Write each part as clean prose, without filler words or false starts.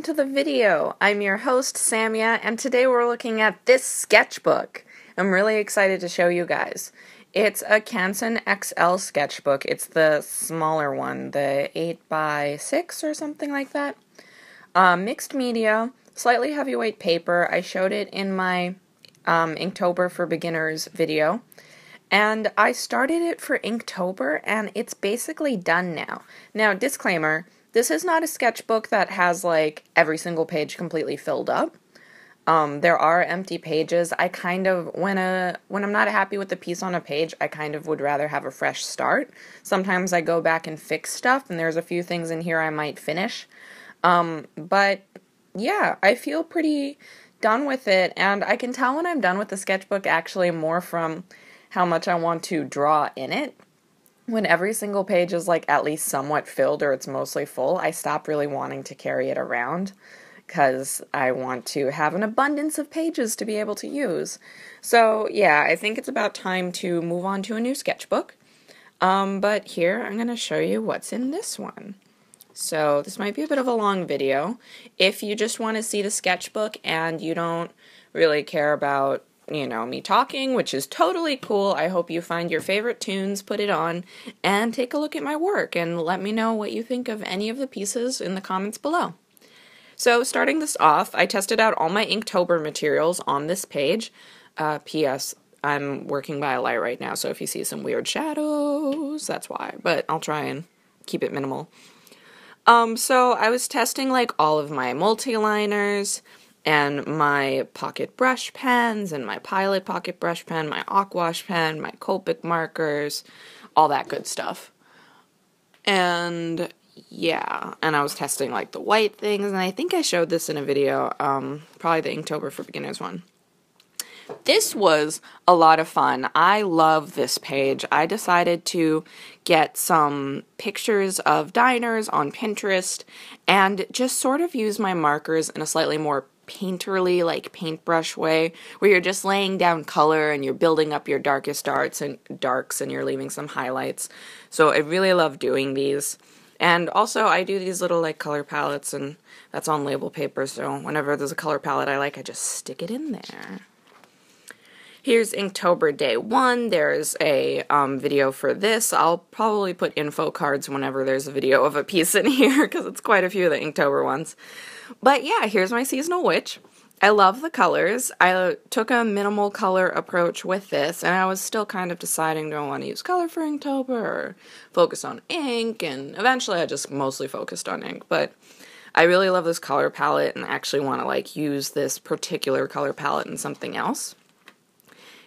to the video. I'm your host, Samia, and today we're looking at this sketchbook. I'm really excited to show you guys. It's a Canson XL sketchbook. It's the smaller one, the 8x6 or something like that. Mixed media, slightly heavyweight paper. I showed it in my Inktober for Beginners video. And I started it for Inktober, and it's basically done now. Now, disclaimer, this is not a sketchbook that has, like, every single page completely filled up. There are empty pages. I kind of, when I'm not happy with the piece on a page, I kind of would rather have a fresh start. Sometimes I go back and fix stuff, and there's a few things in here I might finish. But, yeah, I feel pretty done with it, and I can tell when I'm done with the sketchbook actually more from how much I want to draw in it. When every single page is like at least somewhat filled or it's mostly full, I stop really wanting to carry it around because I want to have an abundance of pages to be able to use. So yeah, I think it's about time to move on to a new sketchbook. But here I'm going to show you what's in this one. So this might be a bit of a long video. If you just want to see the sketchbook and you don't really care about me talking, which is totally cool. I hope you find your favorite tunes, put it on, and take a look at my work, and let me know what you think of any of the pieces in the comments below. So, starting this off, I tested out all my Inktober materials on this page. P.S. I'm working by a light right now, so if you see some weird shadows, that's why, but I'll try and keep it minimal. So I was testing, like, all of my multi-liners, and my pocket brush pens, and my Pilot pocket brush pen, my Aquash pen, my Copic markers, all that good stuff. And yeah, and I was testing like the white things, and I think I showed this in a video, probably the Inktober for Beginners one. This was a lot of fun. I love this page. I decided to get some pictures of diners on Pinterest and just sort of use my markers in a slightly more painterly, like paintbrush way, where you're just laying down color and you're building up your darkest darks and you're leaving some highlights. So I really love doing these. And also I do these little like color palettes, and that's on label paper, so whenever there's a color palette I like, I just stick it in there. Here's Inktober Day 1. There's a video for this. I'll probably put info cards whenever there's a video of a piece in here, because it's quite a few of the Inktober ones. But yeah, here's my seasonal witch. I love the colors. I took a minimal color approach with this, and I was still kind of deciding, do I want to use color for Inktober or focus on ink, and eventually I just mostly focused on ink, but I really love this color palette and actually want to like use this particular color palette in something else.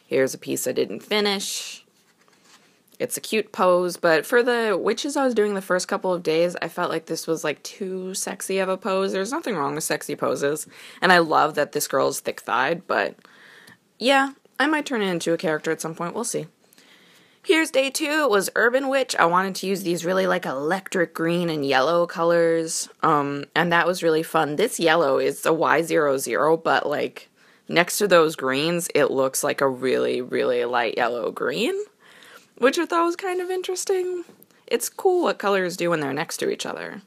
Here's a piece I didn't finish. It's a cute pose, but for the witches I was doing the first couple of days, I felt like this was like too sexy of a pose. There's nothing wrong with sexy poses, and I love that this girl is thick-thighed, but yeah, I might turn it into a character at some point. We'll see. Here's Day 2. It was Urban Witch. I wanted to use these really like electric green and yellow colors, and that was really fun. This yellow is a Y00, but like next to those greens, it looks like a really, really light yellow green, which I thought was kind of interesting. It's cool what colors do when they're next to each other.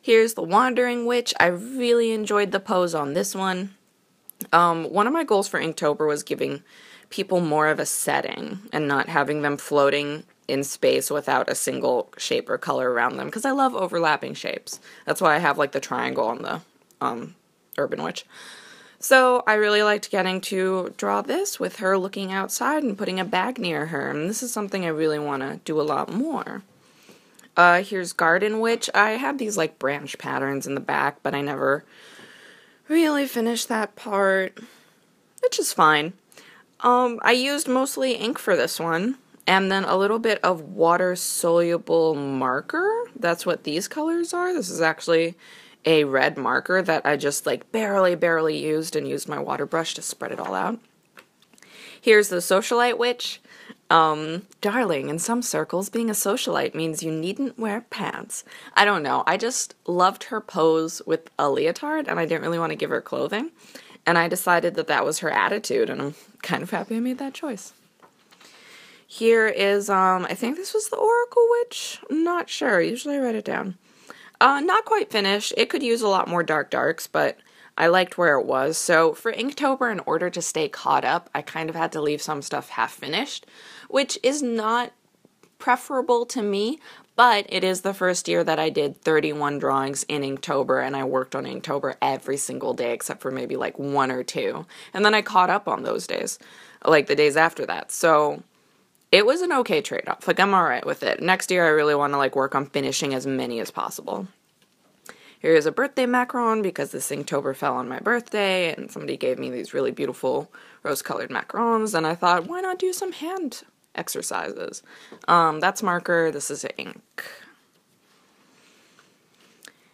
Here's the Wandering Witch. I really enjoyed the pose on this one. One of my goals for Inktober was giving people more of a setting and not having them floating in space without a single shape or color around them, because I love overlapping shapes. That's why I have like the triangle on the Urban Witch. So I really liked getting to draw this with her looking outside and putting a bag near her, and this is something I really want to do a lot more. Here's Garden Witch. I had these like branch patterns in the back, but I never really finished that part, which is fine. I used mostly ink for this one, and then a little bit of water-soluble marker. That's what these colors are. This is actually a red marker that I just like barely used, and used my water brush to spread it all out. Here's the Socialite Witch. Darling, in some circles, being a socialite means you needn't wear pants. I don't know. I just loved her pose with a leotard, and I didn't really want to give her clothing. And I decided that that was her attitude, and I'm kind of happy I made that choice. Here is, I think this was the Oracle Witch? I'm not sure. Usually I write it down. Not quite finished. It could use a lot more darks, but I liked where it was. So for Inktober, in order to stay caught up, I kind of had to leave some stuff half finished, which is not preferable to me, but it is the first year that I did 31 drawings in Inktober, and I worked on Inktober every single day except for maybe like 1 or 2. And then I caught up on those days, like the days after that. So it was an okay trade-off. Like, I'm alright with it. Next year I really want to like work on finishing as many as possible. Here is a birthday macaron because this Inktober fell on my birthday and somebody gave me these really beautiful rose-colored macarons, and I thought, why not do some hand exercises? That's marker, this is ink.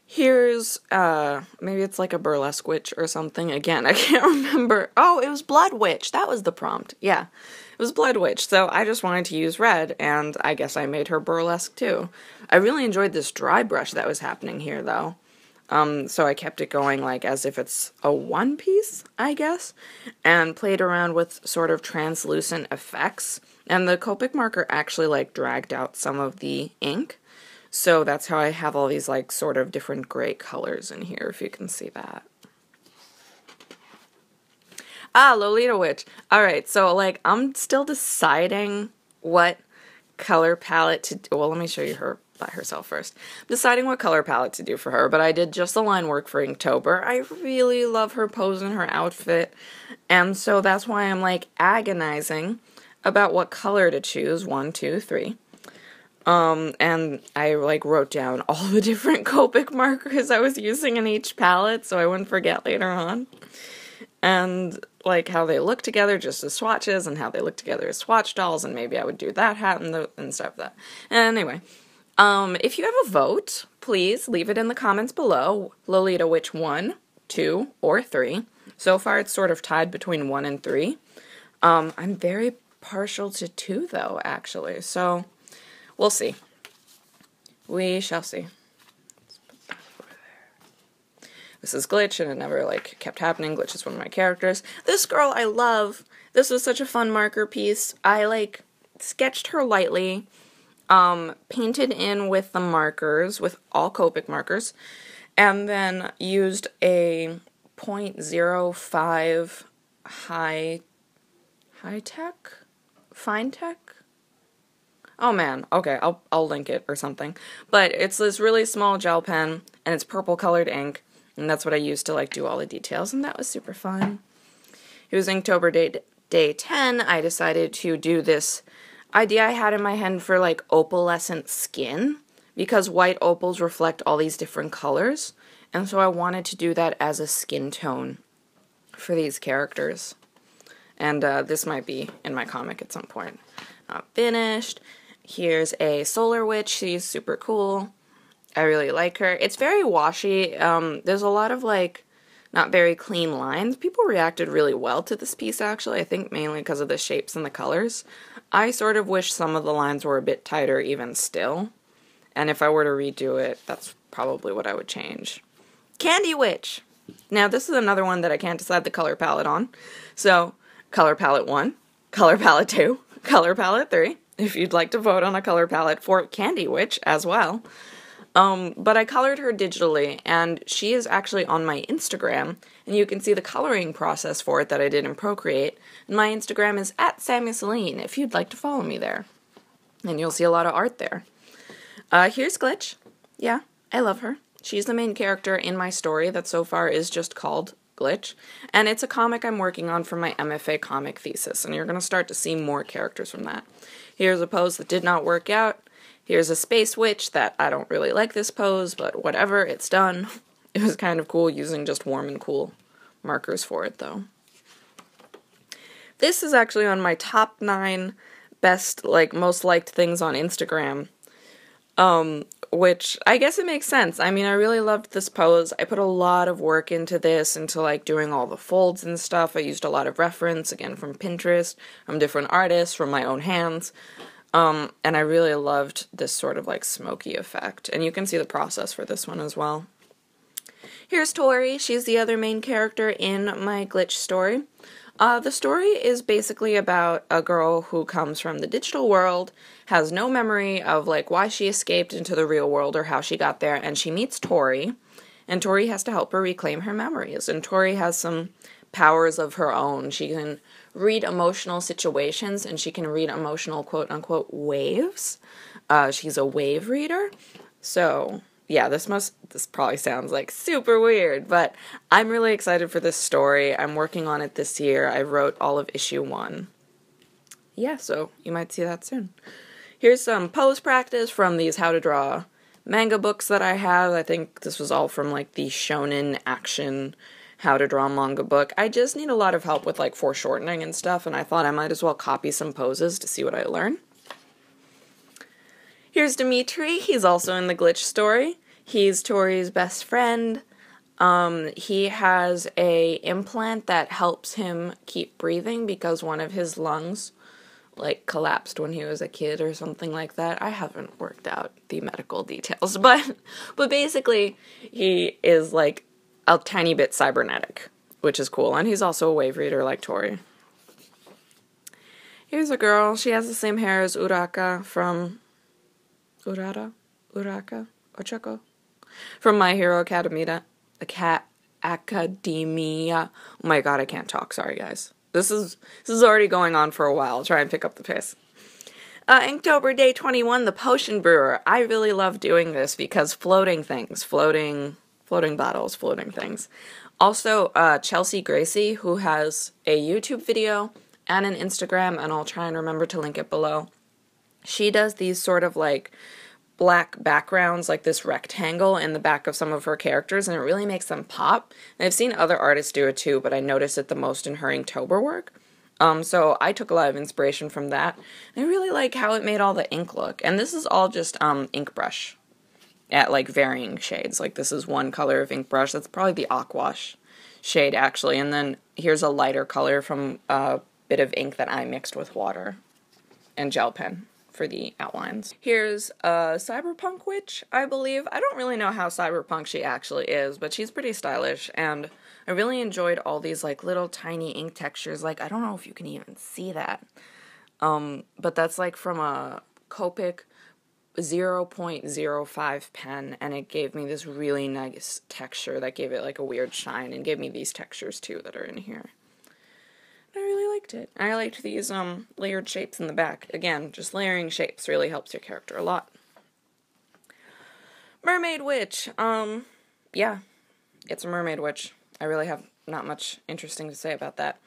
Here's, maybe it's like a burlesque witch or something. Again, I can't remember. Oh, it was Blood Witch. That was the prompt. Yeah, it was Blood Witch. So I just wanted to use red, and I guess I made her burlesque too. I really enjoyed this dry brush that was happening here, though. So I kept it going like as if it's a one piece, I guess, and played around with sort of translucent effects. And the Copic marker actually like dragged out some of the ink. So that's how I have all these like sort of different gray colors in here, if you can see that. Ah, Lolita Witch. Alright, so like I'm still deciding what color palette to do. Well, let me show you her by herself first. I'm deciding what color palette to do for her, but I did just the line work for Inktober. I really love her pose and her outfit, and so that's why I'm like agonizing about what color to choose. 1, 2, 3. And I like wrote down all the different Copic markers I was using in each palette so I wouldn't forget later on. And like how they look together just as swatches, and how they look together as swatch dolls, and maybe I would do that hat and stuff like that. Anyway, if you have a vote, please leave it in the comments below. Lolita Witch 1, 2, or 3. So far it's sort of tied between 1 and 3. I'm very partial to 2 though, actually, so we'll see. We shall see. Let's put that over there. This is Glitch, and it never, like, kept happening. Glitch is one of my characters. This girl I love. This was such a fun marker piece. I, like, sketched her lightly, painted in with the markers, with all Copic markers, and then used a .05 high-tech? Fine-tech? Oh man, okay, I'll link it or something. But it's this really small gel pen, and it's purple colored ink, and that's what I used to like do all the details, and that was super fun. It was Inktober day 10. I decided to do this idea I had in my head for like opalescent skin, because white opals reflect all these different colors, and so I wanted to do that as a skin tone for these characters. And this might be in my comic at some point. Not finished. Here's a Solar Witch. She's super cool. I really like her. It's very washy. There's a lot of, like, not very clean lines. People reacted really well to this piece, actually. I think mainly because of the shapes and the colors. I sort of wish some of the lines were a bit tighter even still. And if I were to redo it, that's probably what I would change. Candy Witch! Now, this is another one that I can't decide the color palette on. So, color palette 1, color palette 2, color palette 3, if you'd like to vote on a color palette for Candy Witch as well. But I colored her digitally, and she is actually on my Instagram, and you can see the coloring process for it that I did in Procreate. And my Instagram is @SammyCeline, if you'd like to follow me there. And you'll see a lot of art there. Here's Glitch. Yeah, I love her. She's the main character in my story that so far is just called Glitch, and it's a comic I'm working on for my MFA comic thesis, and you're going to start to see more characters from that. Here's a pose that did not work out. Here's a Space Witch that I don't really like this pose, but whatever, it's done. It was kind of cool using just warm and cool markers for it, though. This is actually on my top 9 best, like, most liked things on Instagram. Which, I guess it makes sense. I mean, I really loved this pose. I put a lot of work into this, into, like, doing all the folds and stuff. I used a lot of reference, again, from Pinterest, from different artists, from my own hands. And I really loved this sort of, like, smoky effect. And you can see the process for this one as well. Here's Tori. She's the other main character in my Glitch story. The story is basically about a girl who comes from the digital world, has no memory of, like, why she escaped into the real world or how she got there, and she meets Tori, and Tori has to help her reclaim her memories, and Tori has some powers of her own. She can read emotional situations, and she can read emotional quote-unquote waves. She's a wave reader, so... yeah, this probably sounds like super weird, but I'm really excited for this story. I'm working on it this year. I wrote all of issue 1. Yeah, so you might see that soon. Here's some pose practice from these how to draw manga books that I have. I think this was all from like the Shonen Action how to draw manga book. I just need a lot of help with like foreshortening and stuff, and I thought I might as well copy some poses to see what I learn. Here's Dimitri. He's also in the Glitch story. He's Tori's best friend. He has a implant that helps him keep breathing because one of his lungs, like, collapsed when he was a kid or something like that. I haven't worked out the medical details, but basically he is, like, a tiny bit cybernetic, which is cool. And he's also a wave reader like Tori. Here's a girl. She has the same hair as Uraka from... Uraka? Ochako? From My Hero Academia. Academia. Oh my god, I can't talk. Sorry, guys. This is already going on for a while. I'll try and pick up the pace. Inktober Day 21, the Potion Brewer. I really love doing this because floating things. Floating bottles, floating things. Also, Chelsea Gracie, who has a YouTube video and an Instagram, and I'll try and remember to link it below. She does these sort of, like, black backgrounds, like this rectangle in the back of some of her characters, and it really makes them pop. And I've seen other artists do it too, but I noticed it the most in her Inktober work. So I took a lot of inspiration from that. I really like how it made all the ink look. And this is all just ink brush at, like, varying shades. Like, this is one color of ink brush. That's probably the Aquash shade, actually. And then here's a lighter color from a bit of ink that I mixed with water and gel pen for the outlines. Here's a Cyberpunk Witch, I believe. I don't really know how cyberpunk she actually is, but she's pretty stylish, and I really enjoyed all these, like, little tiny ink textures. Like, I don't know if you can even see that. But that's, like, from a Copic 0.05 pen, and it gave me this really nice texture that gave it, like, a weird shine, and gave me these textures, too, that are in here. I really liked it. I liked these layered shapes in the back. Again, just layering shapes really helps your character a lot. Mermaid Witch. Yeah, it's a Mermaid Witch. I really have not much interesting to say about that.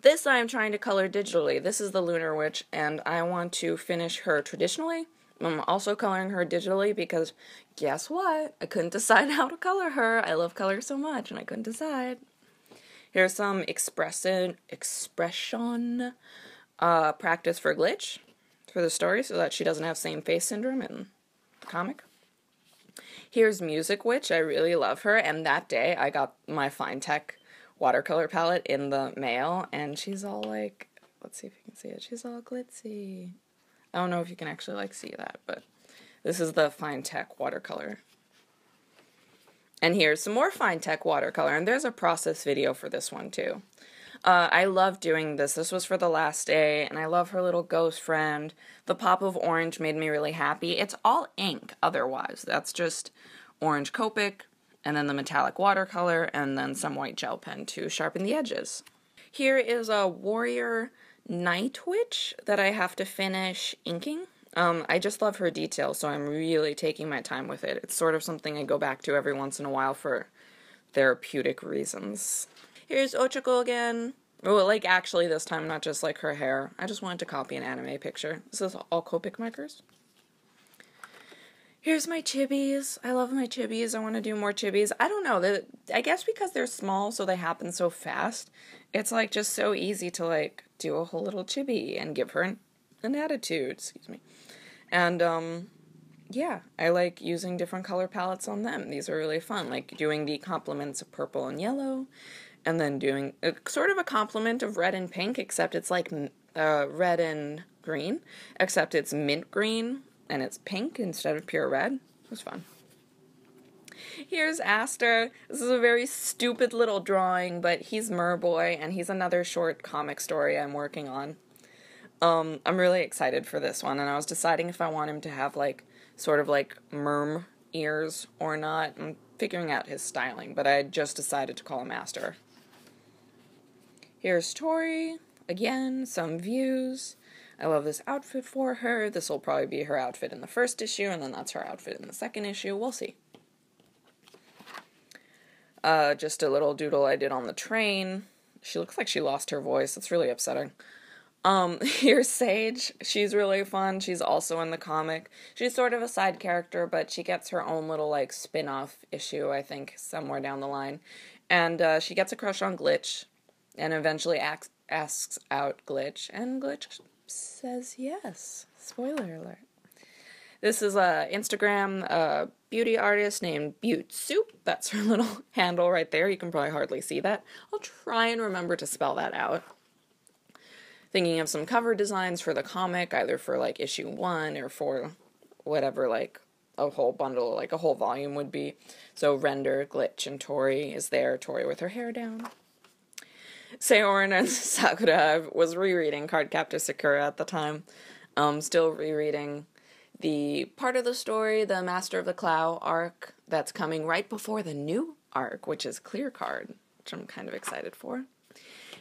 This I am trying to color digitally. This is the Lunar Witch, and I want to finish her traditionally. I'm also coloring her digitally because, guess what? I couldn't decide how to color her. I love color so much, and I couldn't decide. Here's some expression practice for Glitch for the story so that she doesn't have same face syndrome in the comic. Here's Music Witch. I really love her, and that day I got my Fine Tech watercolor palette in the mail, and she's all like, let's see if you can see it, she's all glitzy. I don't know if you can actually, like, see that, but this is the Fine Tech watercolor. And here's some more Fine Tech watercolor, and there's a process video for this one, too. I love doing this. This was for the last day, and I love her little ghost friend. The pop of orange made me really happy. It's all ink, otherwise. That's just orange Copic, and then the metallic watercolor, and then some white gel pen to sharpen the edges. Here is a Warrior Night Witch that I have to finish inking. I just love her details, so I'm really taking my time with it. It's sort of something I go back to every once in a while for therapeutic reasons. Here's Ochako again. Well, like, actually this time, not just, like, her hair. I just wanted to copy an anime picture. This is all Copic markers. Here's my chibis. I love my chibis. I want to do more chibis. I don't know. I guess because they're small, so they happen so fast, it's, like, just so easy to, like, do a whole little chibi and give her an attitude. Excuse me. And, yeah, I like using different color palettes on them. These are really fun, like doing the complements of purple and yellow, and then doing sort of a complement of red and pink, except it's like red and green, except it's mint green, and it's pink instead of pure red. It was fun. Here's Aster. This is a very stupid little drawing, but he's Merboy, and he's another short comic story I'm working on. I'm really excited for this one, and I was deciding if I want him to have, like, sort of like merm ears or not. I'm figuring out his styling, but I just decided to call him Aster. Here's Tori. Again, some views. I love this outfit for her. This will probably be her outfit in the first issue, and then that's her outfit in the second issue. We'll see. Just a little doodle I did on the train. She looks like she lost her voice. It's really upsetting. Here's Sage. She's really fun. She's also in the comic. She's sort of a side character, but she gets her own little, like, spin-off issue, I think, somewhere down the line. And, she gets a crush on Glitch, and eventually asks out Glitch, and Glitch says yes. Spoiler alert. This is a Instagram beauty artist named Butte Soup. That's her little handle right there. You can probably hardly see that. I'll try and remember to spell that out. Thinking of some cover designs for the comic, either for, like, issue 1 or for whatever, like, a whole bundle, like a whole volume would be. So Render, Glitch, and Tori is there. Tori with her hair down. Seorin and Sakura was rereading Cardcaptor Sakura at the time. Still rereading the part of the story, the Master of the Clow arc, that's coming right before the new arc, which is Clear Card, which I'm kind of excited for.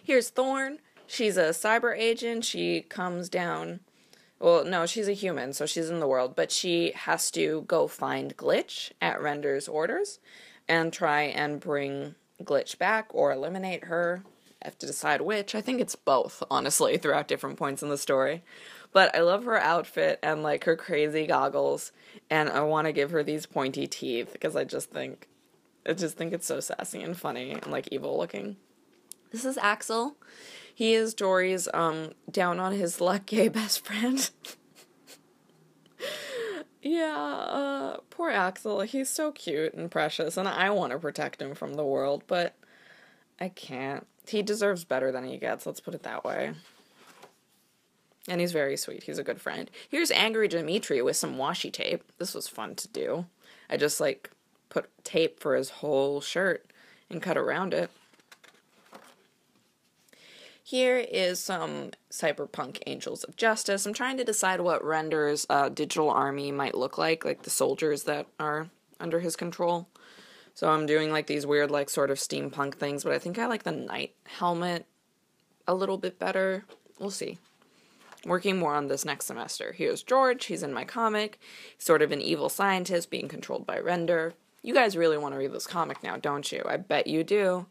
Here's Thorn. She's a cyber agent. She comes down. Well, no, she's a human, so she's in the world, but she has to go find Glitch at Render's orders and try and bring Glitch back or eliminate her. I have to decide which. I think it's both, honestly, throughout different points in the story. But I love her outfit and, like, her crazy goggles, and I want to give her these pointy teeth because I just think it's so sassy and funny and, like, evil looking. This is Axel. He is Dory's, down on his luck gay best friend. Yeah, poor Axel. He's so cute and precious, and I want to protect him from the world, but I can't. He deserves better than he gets, let's put it that way. And he's very sweet. He's a good friend. Here's Angry Dimitri with some washi tape. This was fun to do. I just, like, put tape for his whole shirt and cut around it. Here is some Cyberpunk Angels of Justice. I'm trying to decide what Render's digital army might look like the soldiers that are under his control. So I'm doing, like, these weird, like, sort of steampunk things, but I think I like the knight helmet a little bit better. We'll see. Working more on this next semester. Here's George. He's in my comic. He's sort of an evil scientist being controlled by Render. You guys really want to read this comic now, don't you? I bet you do.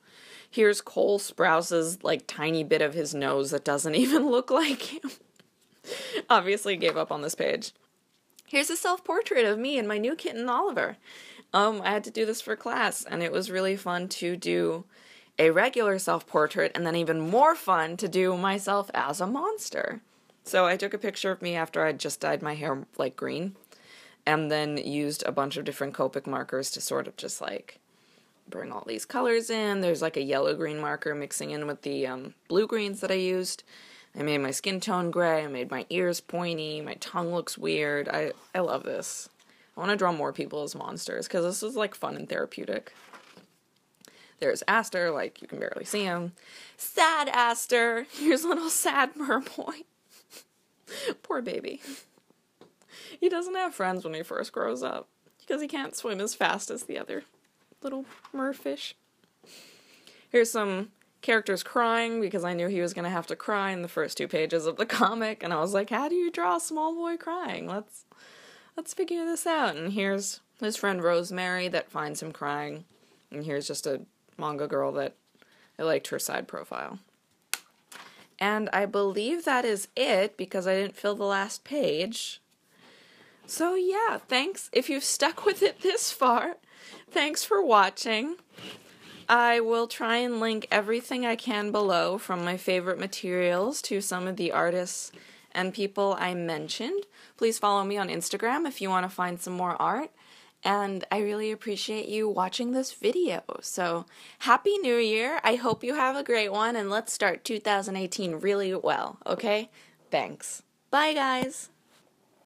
Here's Cole Sprouse's, like, tiny bit of his nose that doesn't even look like him. Obviously gave up on this page. Here's a self-portrait of me and my new kitten, Oliver. I had to do this for class, and it was really fun to do a regular self-portrait, and then even more fun to do myself as a monster. So I took a picture of me after I'd just dyed my hair, like, green, and then used a bunch of different Copic markers to sort of just, like, bring all these colors in. There's, like, a yellow-green marker mixing in with the blue-greens that I used. I made my skin tone gray. I made my ears pointy. My tongue looks weird. I love this. I want to draw more people as monsters, because this is, like, fun and therapeutic. There's Aster, like, you can barely see him. Sad Aster! Here's little sad merboy. Poor baby. He doesn't have friends when he first grows up, because he can't swim as fast as the other little merfish. Here's some characters crying, because I knew he was going to have to cry in the first 2 pages of the comic, and I was like, how do you draw a small boy crying? Let's figure this out. And here's his friend Rosemary that finds him crying. And here's just a manga girl that I liked her side profile. And I believe that is it, because I didn't fill the last page. So yeah, thanks. If you've stuck with it this far, thanks for watching. I will try and link everything I can below, from my favorite materials to some of the artists and people I mentioned. Please follow me on Instagram if you want to find some more art. And I really appreciate you watching this video. So, Happy New Year. I hope you have a great one, and let's start 2018 really well, okay? Thanks. Bye, guys.